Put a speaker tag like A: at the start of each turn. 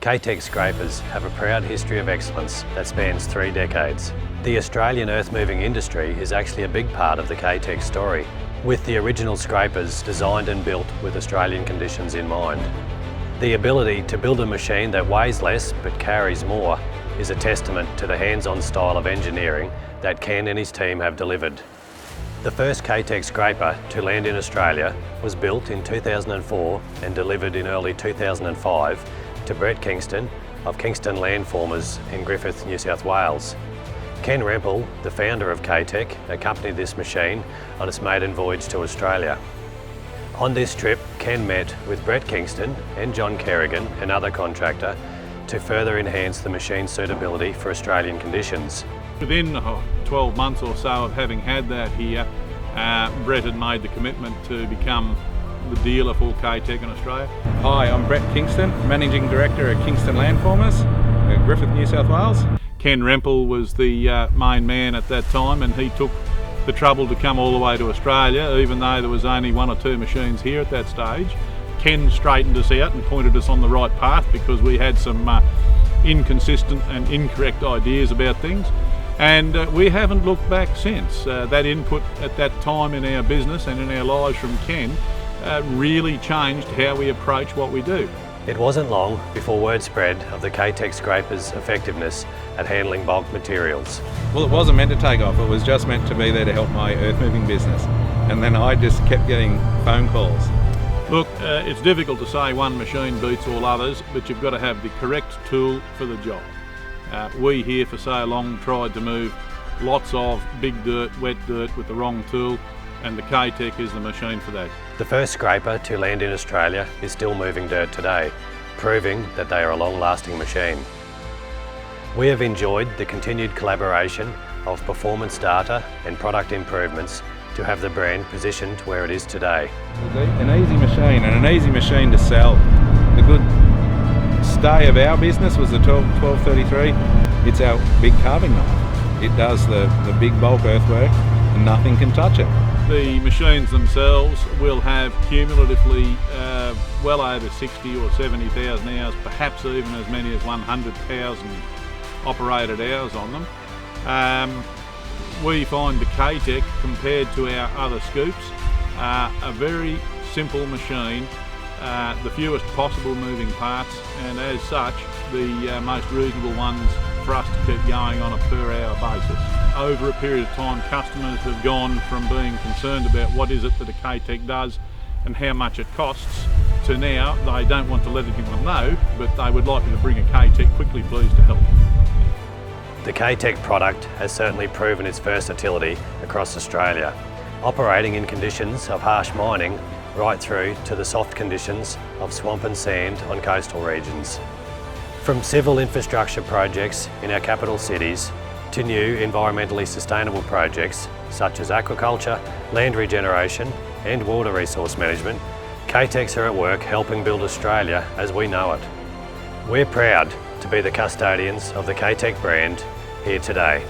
A: K-Tec scrapers have a proud history of excellence that spans 3 decades. The Australian earth-moving industry is actually a big part of the K-Tec story, with the original scrapers designed and built with Australian conditions in mind. The ability to build a machine that weighs less but carries more is a testament to the hands-on style of engineering that Ken and his team have delivered. The first K-Tec scraper to land in Australia was built in 2004 and delivered in early 2005 to Brett Kingston of Kingston Landformers in Griffith, New South Wales. Ken Rempel, the founder of K-Tec, accompanied this machine on its maiden voyage to Australia. On this trip, Ken met with Brett Kingston and John Kerrigan, another contractor, to further enhance the machine's suitability for Australian conditions.
B: Within 12 months or so of having had that here, Brett had made the commitment to become the dealer for K-Tec in Australia.
C: Hi, I'm Brett Kingston, Managing Director at Kingston Landformers, Griffith, New South Wales.
B: Ken Rempel was the main man at that time, and he took the trouble to come all the way to Australia, even though there was only 1 or 2 machines here at that stage. Ken straightened us out and pointed us on the right path because we had some inconsistent and incorrect ideas about things. And we haven't looked back since. That input at that time in our business and in our lives from Ken really changed how we approach what we do.
A: It wasn't long before word spread of the K-Tec scraper's effectiveness at handling bulk materials.
C: Well, it wasn't meant to take off, it was just meant to be there to help my earth moving business. And then I just kept getting phone calls.
B: Look, it's difficult to say one machine beats all others, but you've got to have the correct tool for the job. We here for so long tried to move lots of big dirt, wet dirt with the wrong tool, and the K-Tec is the machine for that.
A: The first scraper to land in Australia is still moving dirt today, proving that they are a long-lasting machine. We have enjoyed the continued collaboration of performance data and product improvements to have the brand positioned where it is today.
C: An easy machine and an easy machine to sell. The good stay of our business was the 1233. It's our big carving knife. It does the big bulk earthwork and nothing can touch it.
B: The machines themselves will have cumulatively well over 60 or 70,000 hours, perhaps even as many as 100,000 operated hours on them. We find the K-Tec, compared to our other scoops, a very simple machine, the fewest possible moving parts, and as such the most reasonable ones for us to keep going on a per hour basis. Over a period of time, customers have gone from being concerned about what is it that a K-Tec does and how much it costs, to now they don't want to let anyone know, but they would like you to bring a K-Tec quickly, please, to help.
A: The K-Tec product has certainly proven its versatility across Australia, operating in conditions of harsh mining right through to the soft conditions of swamp and sand on coastal regions. From civil infrastructure projects in our capital cities to new environmentally sustainable projects such as aquaculture, land regeneration and water resource management, K-Tecs are at work helping build Australia as we know it. We're proud to be the custodians of the K-Tec brand here today.